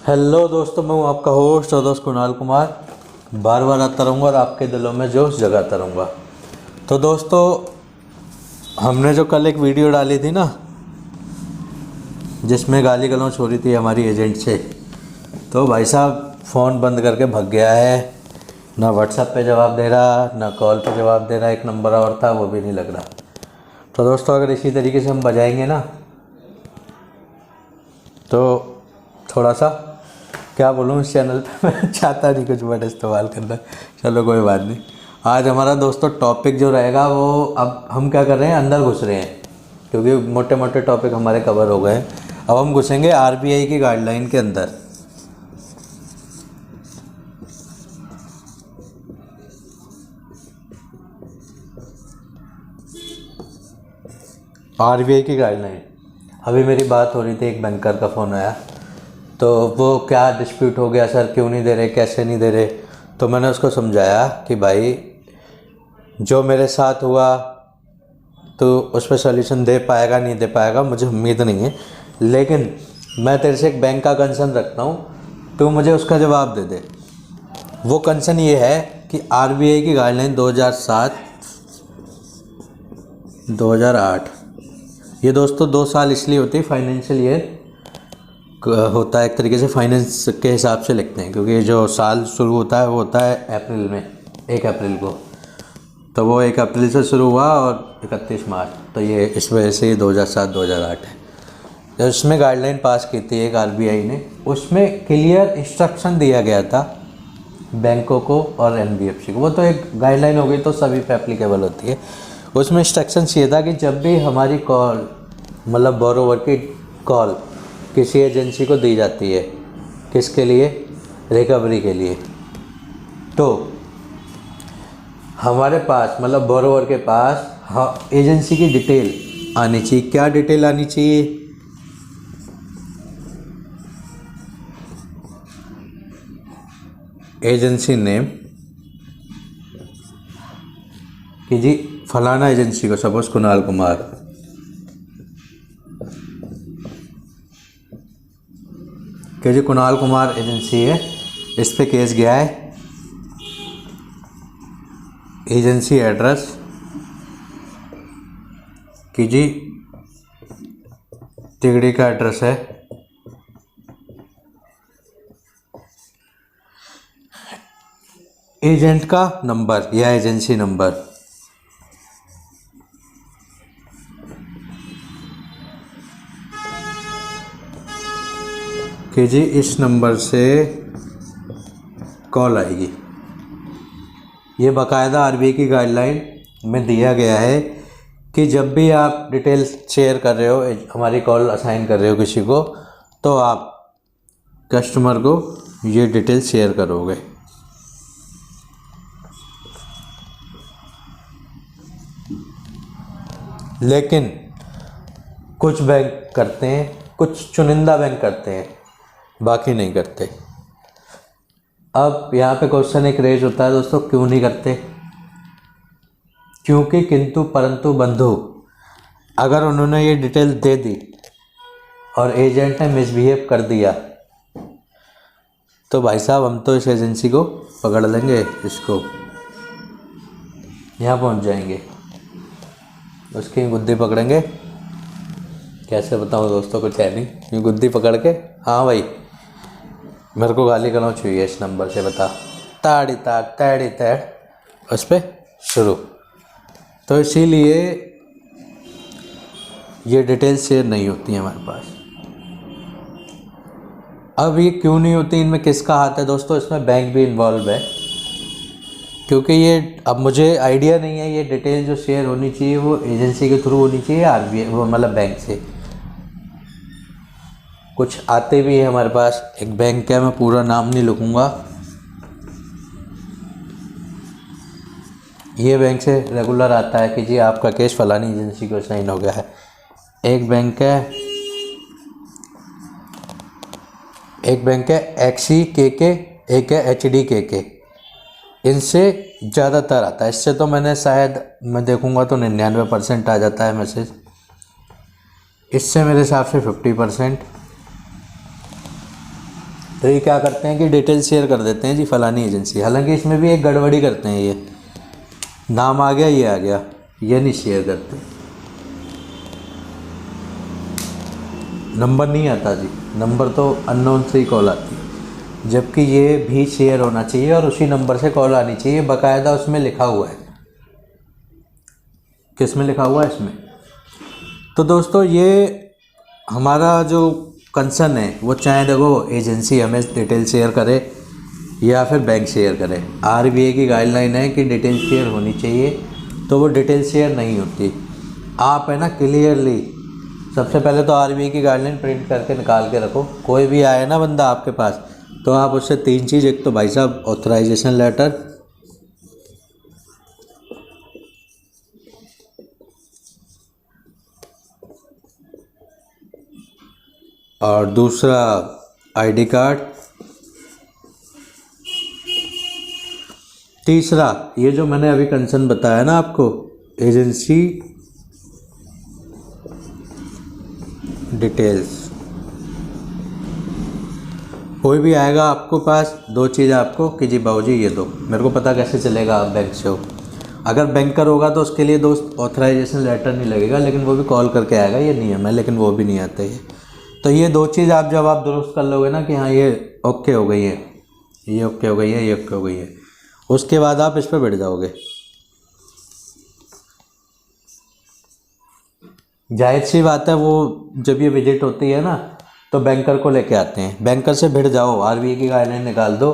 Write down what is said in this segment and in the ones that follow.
Hello दोस्तों, मैं हूँ आपका होस्ट और दोस्त कुणाल कुमार। बार बार आता रहूँगा और आपके दिलों में जोश जगाता रहूँगा। तो दोस्तों, हमने जो कल एक वीडियो डाली थी ना, जिसमें गाली गलौच हो रही थी हमारी एजेंट से, तो भाई साहब फ़ोन बंद करके भाग गया है। ना व्हाट्सएप पे जवाब दे रहा, ना कॉल पे जवाब दे रहा। एक नंबर और था, वो भी नहीं लग रहा। तो दोस्तों, अगर इसी तरीके से हम बजाएंगे ना, तो थोड़ा सा क्या बोलूँ, इस चैनल पे मैं चाहता नहीं कुछ वर्ड इस्तेमाल करना। चलो कोई बात नहीं। आज हमारा दोस्तों टॉपिक जो रहेगा वो, अब हम क्या कर रहे हैं, अंदर घुस रहे हैं, क्योंकि मोटे मोटे टॉपिक हमारे कवर हो गए। अब हम घुसेंगे आरबीआई की गाइडलाइन के अंदर। आरबीआई की गाइडलाइन, अभी मेरी बात हो रही थी, एक बैंकर का फ़ोन आया, तो वो क्या डिस्प्यूट हो गया सर, क्यों नहीं दे रहे, कैसे नहीं दे रहे। तो मैंने उसको समझाया कि भाई, जो मेरे साथ हुआ तो उस पर सॉल्यूशन दे पाएगा नहीं दे पाएगा मुझे उम्मीद नहीं है, लेकिन मैं तेरे से एक बैंक का कंसर्न रखता हूँ, तू मुझे उसका जवाब दे दे। वो कंसर्न ये है कि आरबीआई की गाइडलाइन 2007 2008, ये दोस्तों 2 साल इसलिए होती है, फाइनेंशियल ईयर होता है एक तरीके से, फाइनेंस के हिसाब से लिखते हैं, क्योंकि जो साल शुरू होता है वो होता है अप्रैल में, 1 अप्रैल को। तो वो 1 अप्रैल से शुरू हुआ और 31 मार्च, तो ये इस वजह से 2007-2008 है। जो इसमें गाइडलाइन पास की थी एक आरबीआई ने, उसमें क्लियर इंस्ट्रक्शन दिया गया था बैंकों को और एनबीएफसी को। वो तो एक गाइडलाइन हो गई, तो सभी पे एप्लीकेबल होती है। उसमें इंस्ट्रक्शन ये था कि जब भी हमारी कॉल, मतलब बोरोवर की कॉल किसी एजेंसी को दी जाती है, किसके लिए, रिकवरी के लिए, तो हमारे पास, मतलब बोरोवर के पास, हाँ, एजेंसी की डिटेल आनी चाहिए। क्या डिटेल आनी चाहिए? एजेंसी नेम, कि जी फलाना एजेंसी को, सपोज कुणाल कुमार, कि जी कुणाल कुमार एजेंसी है, इस पे केस गया है। एजेंसी एड्रेस, कि जी तिगड़ी का एड्रेस है। एजेंट का नंबर या एजेंसी नंबर, कि जी इस नंबर से कॉल आएगी। ये बाकायदा आरबीआई की गाइडलाइन में दिया गया है कि जब भी आप डिटेल्स शेयर कर रहे हो, हमारी कॉल असाइन कर रहे हो किसी को, तो आप कस्टमर को ये डिटेल शेयर करोगे। लेकिन कुछ बैंक करते हैं, कुछ चुनिंदा बैंक करते हैं, बाकी नहीं करते। अब यहाँ पे क्वेश्चन एक रेज होता है दोस्तों, क्यों नहीं करते? क्योंकि किंतु परंतु बंधु, अगर उन्होंने ये डिटेल दे दी और एजेंट ने मिसबिहेव कर दिया, तो भाई साहब हम तो इस एजेंसी को पकड़ लेंगे, इसको यहाँ पहुँच जाएंगे, उसकी गुद्दी पकड़ेंगे। कैसे बताऊँ दोस्तों, कुछ है नहीं, ये गुद्दी पकड़ के, हाँ भाई मेरे को गाली गलौच हुई है इस नंबर से, बता, ताड़ी ताड़ तैड़ी तैड़, उस पर शुरू। तो इसीलिए ये डिटेल शेयर नहीं होती है हमारे पास। अब ये क्यों नहीं होती, इनमें किसका हाथ है दोस्तों? इसमें बैंक भी इन्वॉल्व है, क्योंकि ये, अब मुझे आइडिया नहीं है, ये डिटेल जो शेयर होनी चाहिए वो एजेंसी के थ्रू होनी चाहिए, आरबीआई, वो मतलब बैंक से। कुछ आते भी है हमारे पास, एक बैंक है, मैं पूरा नाम नहीं लिखूँगा, ये बैंक से रेगुलर आता है कि जी आपका केस फलानी एजेंसी को साइन हो गया है। एक बैंक है एक्सी के, एक है एचडी के, इनसे ज़्यादातर आता है। इससे तो मैंने शायद, मैं देखूँगा तो 99% आ जाता है मैसेज, इससे मेरे हिसाब से 50%। तो ये क्या करते हैं कि डिटेल शेयर कर देते हैं जी फलानी एजेंसी, हालांकि इसमें भी एक गड़बड़ी करते हैं। ये नाम आ गया, ये आ गया, ये नहीं शेयर करते, नंबर नहीं आता जी, नंबर तो अननोन से ही कॉल आती है, जबकि ये भी शेयर होना चाहिए और उसी नंबर से कॉल आनी चाहिए, बाकायदा उसमें लिखा हुआ है। किस में लिखा हुआ है? इसमें। तो दोस्तों ये हमारा जो कंसर्न है वो चाहे देखो एजेंसी हमें डिटेल शेयर करे या फिर बैंक शेयर करे, आरबीआई की गाइडलाइन है कि डिटेल शेयर होनी चाहिए, तो वो डिटेल शेयर नहीं होती। आप है ना क्लियरली सबसे पहले तो आरबीआई की गाइडलाइन प्रिंट करके निकाल के रखो। कोई भी आए ना बंदा आपके पास, तो आप उससे 3 चीज़, एक तो भाई साहब ऑथराइजेशन लेटर, और दूसरा आईडी कार्ड, तीसरा ये जो मैंने अभी कंसर्न बताया ना आपको, एजेंसी डिटेल्स। कोई भी आएगा आपको पास, 2 चीज़ आपको कि जी बाबूजी ये दो, मेरे को पता कैसे चलेगा आप बैंक से हो। अगर बैंकर होगा तो उसके लिए दोस्त ऑथराइजेशन लेटर नहीं लगेगा, लेकिन वो भी कॉल करके आएगा, ये नियम है, लेकिन वो भी नहीं आता ये। तो ये 2 चीज़ आप जब आप दुरुस्त कर लोगे ना कि हाँ ये ओके हो गई है, ये ओके हो गई है, ये ओके हो गई है, उसके बाद आप इस पर बैठ जाओगे। जाहिर सी बात है, वो जब ये विजिट होती है ना तो बैंकर को लेके आते हैं, बैंकर से भिड़ जाओ, आरबीआई की गाइडलाइन निकाल दो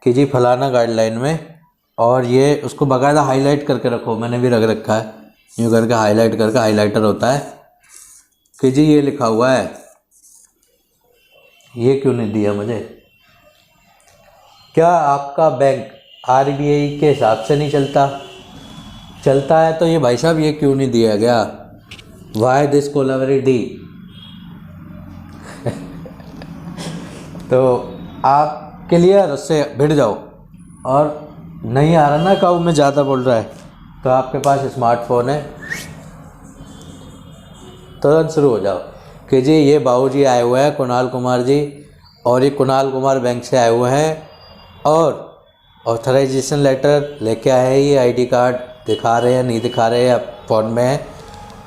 कि जी फलाना गाइडलाइन में, और ये उसको बाकायदा हाईलाइट करके रखो, मैंने भी रख रखा है यूँ करके, हाईलाइट करके, हाईलाइटर होता है कि जी ये लिखा हुआ है, ये क्यों नहीं दिया मुझे। क्या आपका बैंक आरबीआई के हिसाब से नहीं चलता? चलता है तो ये भाई साहब ये क्यों नहीं दिया गया, वाई दिस कोलावेरी डी। तो आप क्लियर उससे भिड़ जाओ, और नहीं आ रहा ना काऊ में ज़्यादा बोल रहा है, तो आपके पास स्मार्टफोन है, तुरंत शुरू हो जाओ कि जी ये बाबू जी आए हुए हैं कुणाल कुमार जी, और ये कुणाल कुमार बैंक से आए हुए हैं, और ऑथराइजेशन लेटर लेके आए हैं, ये आईडी कार्ड दिखा रहे हैं, नहीं दिखा रहे हैं, फ़ोन में है,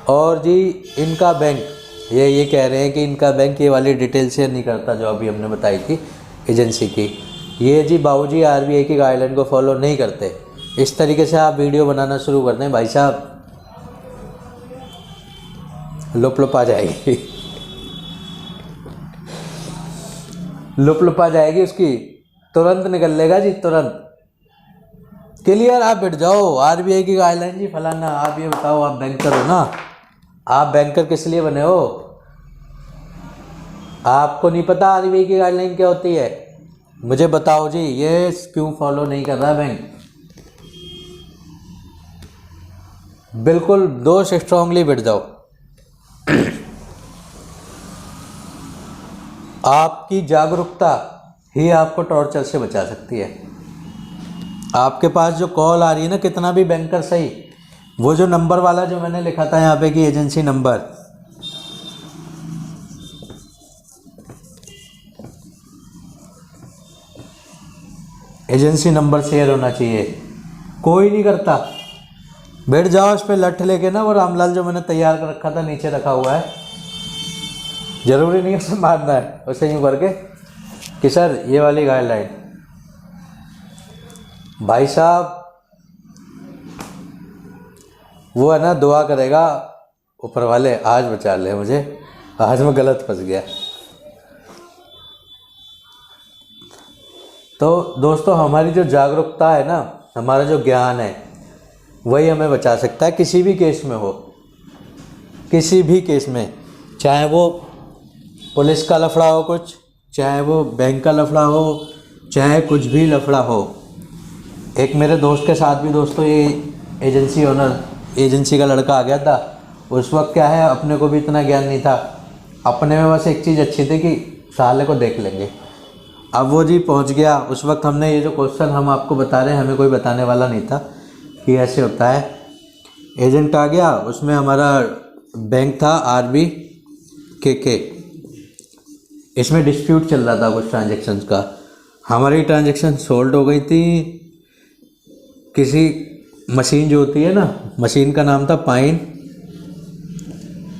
और जी इनका बैंक ये कह रहे हैं कि इनका बैंक ये वाली डिटेल शेयर नहीं करता जो अभी हमने बताई थी एजेंसी की, ये जी बाबूजी आरबीआई की गाइडलाइन को फॉलो नहीं करते। इस तरीके से आप वीडियो बनाना शुरू कर दें भाई साहब, लुप आ जाएगी। लुप आ जाएगी उसकी, तुरंत निकल लेगा जी, तुरंत क्लियर। आप बैठ जाओ, आरबीआई की गाइडलाइन जी फलाना। आप ये बताओ, आप बैंकर हो ना, आप बैंकर किस लिए बने हो? आपको नहीं पता आरबीआई की गाइडलाइन क्या होती है? मुझे बताओ जी, ये क्यों फॉलो नहीं कर रहा बैंक? बिल्कुल दोस्त स्ट्रांगली बैठ जाओ। आपकी जागरूकता ही आपको टॉर्चर से बचा सकती है। आपके पास जो कॉल आ रही है ना, कितना भी बैंकर सही, वो जो नंबर वाला जो मैंने लिखा था यहाँ पे कि agency number, agency number share होना चाहिए, कोई नहीं करता। बैठ जाओ इस पर लठ लेके ना, वो रामलाल जो मैंने तैयार कर रखा था नीचे रखा हुआ है, ज़रूरी नहीं उसे मारना है, उसे यूँ करके कि सर ये वाली गाइडलाइन। भाई साहब वो है ना, दुआ करेगा ऊपर वाले आज बचा ले मुझे, आज मैं गलत फंस गया। तो दोस्तों हमारी जो जागरूकता है ना, हमारा जो ज्ञान है, वही हमें बचा सकता है किसी भी केस में हो, किसी भी केस में, चाहे वो पुलिस का लफड़ा हो कुछ, चाहे वो बैंक का लफड़ा हो, चाहे कुछ भी लफड़ा हो। एक मेरे दोस्त के साथ भी दोस्तों ये एजेंसी ओनर, एजेंसी का लड़का आ गया था। उस वक्त क्या है, अपने को भी इतना ज्ञान नहीं था, अपने में बस एक चीज़ अच्छी थी कि साले को देख लेंगे। अब वो जी पहुंच गया, उस वक्त हमने ये जो क्वेश्चन हम आपको बता रहे हैं, हमें कोई बताने वाला नहीं था कि ऐसे होता है। एजेंट आ गया, उसमें हमारा बैंक था आरबी के, इसमें डिस्प्यूट चल रहा था कुछ ट्रांजेक्शन्स का। हमारी ट्रांजेक्शन सोल्ड हो गई थी। किसी मशीन जो होती है ना, मशीन का नाम था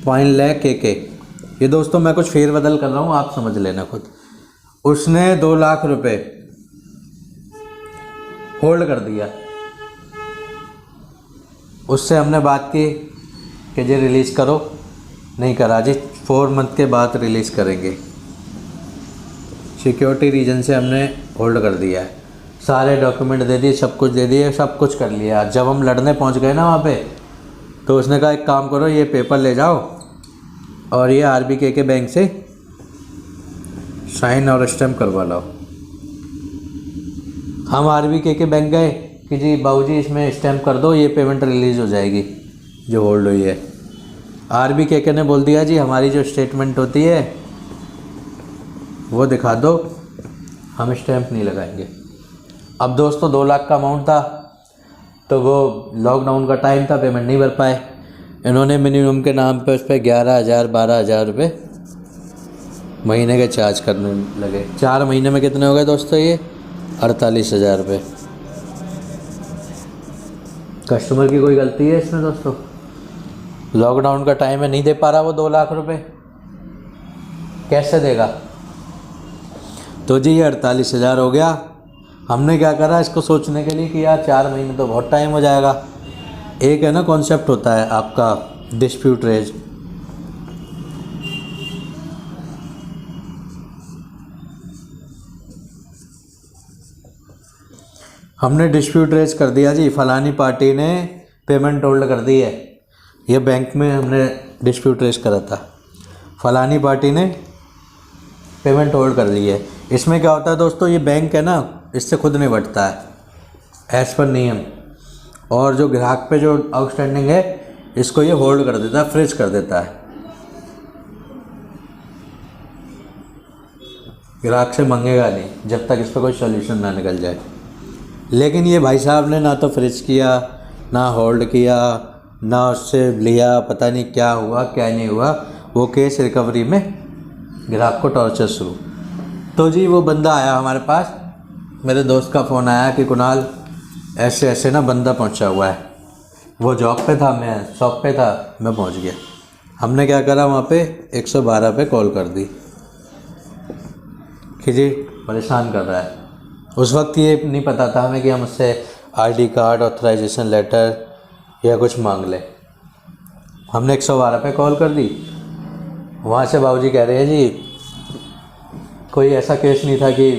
पाइन लैक के। ये दोस्तों मैं कुछ फेरबदल कर रहा हूँ, आप समझ लेना खुद। उसने 2 लाख रुपए होल्ड कर दिया। उससे हमने बात की कि जी रिलीज़ करो, नहीं करा जी, 4 मंथ के बाद रिलीज़ करेंगे। सिक्योरिटी रीजन से हमने होल्ड कर दिया है। सारे डॉक्यूमेंट दे दिए, सब कुछ दे दिए, सब कुछ कर लिया। जब हम लड़ने पहुंच गए ना वहाँ पे, तो उसने कहा एक काम करो, ये पेपर ले जाओ और ये आरबीके के बैंक से साइन और स्टैम्प करवा लाओ। हम आरबीके के बैंक गए कि जी बाबूजी इसमें स्टैम्प कर दो, ये पेमेंट रिलीज़ हो जाएगी जो होल्ड हुई है। आरबीके ने बोल दिया जी हमारी जो स्टेटमेंट होती है वो दिखा दो, हम स्टैम्प नहीं लगाएंगे। अब दोस्तों 2 लाख का अमाउंट था, तो वो लॉकडाउन का टाइम था, पेमेंट नहीं भर पाए। इन्होंने मिनिमम के नाम पे उस पर 11,000 12,000 रुपये महीने के चार्ज करने लगे। 4 महीने में कितने हो गए दोस्तों? ये 48,000 रुपये। कस्टमर की कोई गलती है इसमें दोस्तों? लॉकडाउन का टाइम है, नहीं दे पा रहा वो 2 लाख रुपये, कैसे देगा? तो जी ये 48,000 हो गया। हमने क्या करा इसको सोचने के लिए कि यार 4 महीने तो बहुत टाइम हो जाएगा। एक है ना कॉन्सेप्ट होता है आपका डिस्प्यूट रेज। हमने डिस्प्यूट रेज कर दिया जी, फलानी पार्टी ने पेमेंट होल्ड कर दी है। ये बैंक में हमने डिस्प्यूट रेज करा था, फलानी पार्टी ने पेमेंट होल्ड कर ली है। इसमें क्या होता है दोस्तों, ये बैंक है ना, इससे खुद निपटता है एज़ पर नियम, और जो ग्राहक पे जो आउटस्टैंडिंग है इसको ये होल्ड कर देता है, फ्रीज कर देता है। ग्राहक से मांगेगा नहीं जब तक इस पर कोई सोल्यूशन ना निकल जाए। लेकिन ये भाई साहब ने ना तो फ्रीज किया, ना होल्ड किया, ना उससे लिया, पता नहीं क्या हुआ क्या नहीं हुआ। वो केस रिकवरी में ग्राहक को टॉर्चर शुरू। तो जी वो बंदा आया हमारे पास, मेरे दोस्त का फ़ोन आया कि कुणाल ऐसे ऐसे ना बंदा पहुंचा हुआ है। वो जॉब पे था, मैं शॉप पे था, मैं पहुंच गया। हमने क्या करा वहाँ पे 112 पे कॉल कर दी कि जी परेशान कर रहा है। उस वक्त ये नहीं पता था हमें कि हम उससे आईडी कार्ड, ऑथराइजेशन लेटर या कुछ मांग ले। हमने 112 पे कॉल कर दी। वहाँ से बाबूजी कह रहे हैं जी कोई ऐसा केस नहीं था कि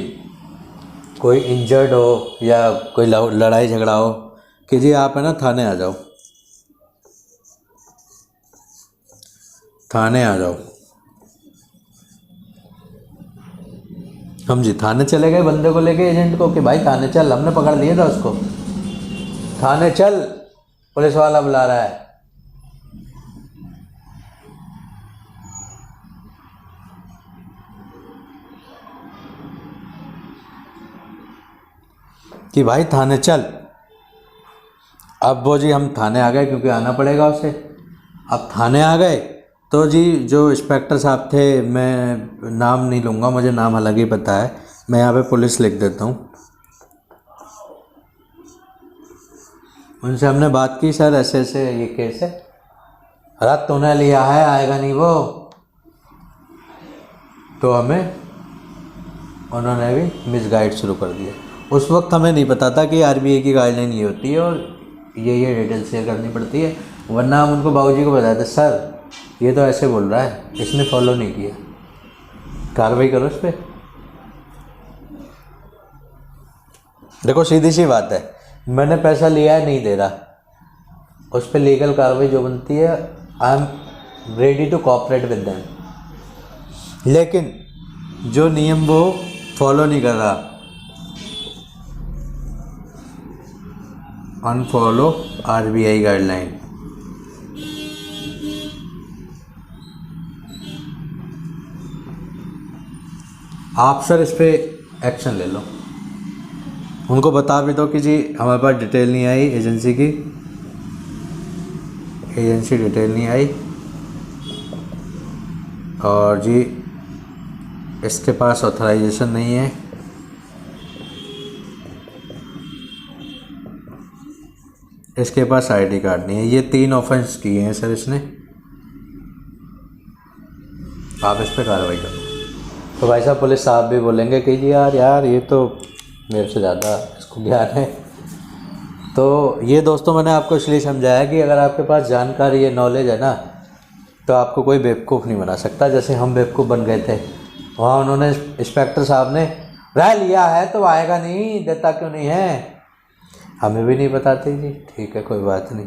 कोई इंजर्ड हो या कोई लड़ाई झगड़ा हो, कि जी आप है ना थाने आ जाओ, थाने आ जाओ। हम जी थाने चले गए बंदे को लेके, एजेंट को, कि भाई थाने चल, हमने पकड़ लिया था उसको, थाने चल, पुलिस वाला बुला रहा है। कि भाई थाने चल। अब वो जी हम थाने आ गए, क्योंकि आना पड़ेगा उसे। अब थाने आ गए तो जी जो इंस्पेक्टर साहब थे, मैं नाम नहीं लूँगा, मुझे नाम अलग ही पता है, मैं यहाँ पे पुलिस लिख देता हूँ। उनसे हमने बात की, सर ऐसे ऐसे ये केस है। अरे तूने लिया है, आएगा नहीं वो। तो हमें उन्होंने भी मिसगाइड शुरू कर दिया। उस वक्त हमें नहीं पता था कि आरबीआई की गाइडलाइन ये होती है और ये डिटेल शेयर करनी पड़ती है, वरना हम उनको बाबूजी को बताते, सर ये तो ऐसे बोल रहा है, इसने फॉलो नहीं किया, कार्रवाई करो इस पर। देखो सीधी सी बात है, मैंने पैसा लिया है, नहीं दे रहा, उस पर लीगल कार्रवाई जो बनती है, I am ready to cooperate with them. लेकिन जो नियम वो फॉलो नहीं कर रहा, अनफॉलो आरबीआई गाइडलाइन। आप सर इस पर एक्शन ले लो, उनको बता भी दो कि जी हमारे पास डिटेल नहीं आई एजेंसी की, एजेंसी डिटेल नहीं आई, और जी इसके पास ऑथराइजेशन नहीं है। इसके पास आईडी कार्ड नहीं है। ये 3 ऑफेंस किए हैं सर इसने। आप इस पर कार्रवाई करो। तो भाई साहब पुलिस साहब भी बोलेंगे कि जी यार ये तो मेरे से ज़्यादा इसको ज्ञान है। तो ये दोस्तों मैंने आपको इसलिए समझाया कि अगर आपके पास जानकारी है, नॉलेज है ना, तो आपको कोई बेवकूफ़ नहीं बना सकता। जैसे हम बेवकूफ़ बन गए थे वहाँ, उन्होंने इंस्पेक्टर साहब ने राय लिया है तो आएगा नहीं, देता क्यों नहीं है, हमें भी नहीं बताते जी। ठीक है कोई बात नहीं।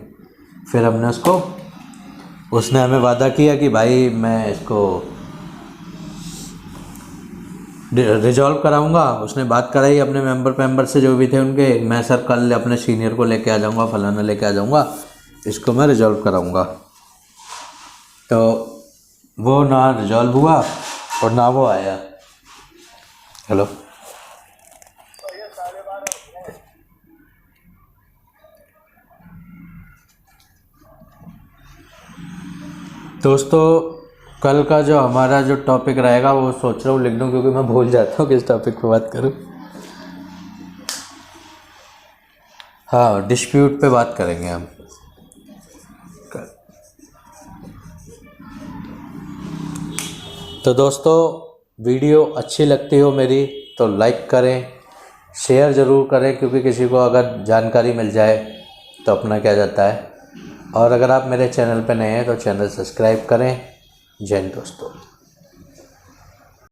फिर हमने उसने हमें वादा किया कि भाई मैं इसको रिजॉल्व कराऊंगा। उसने बात कराई अपने मेंबर से जो भी थे उनके, मैं सर कल अपने सीनियर को लेके आ जाऊंगा, फलाना लेके आ जाऊंगा, इसको मैं रिजॉल्व कराऊंगा। तो वो ना रिजॉल्व हुआ और ना वो आया। हेलो दोस्तों, कल का जो हमारा जो टॉपिक रहेगा वो सोच रहा हूँ लिख दूँ, क्योंकि मैं भूल जाता हूँ किस टॉपिक पे बात करूँ। हाँ, डिस्प्यूट पे बात करेंगे हम। तो दोस्तों, वीडियो अच्छी लगती हो मेरी तो लाइक करें, शेयर ज़रूर करें, क्योंकि किसी को अगर जानकारी मिल जाए तो अपना क्या जाता है। और अगर आप मेरे चैनल पर नए हैं तो चैनल सब्सक्राइब करें। जय हिंद दोस्तों।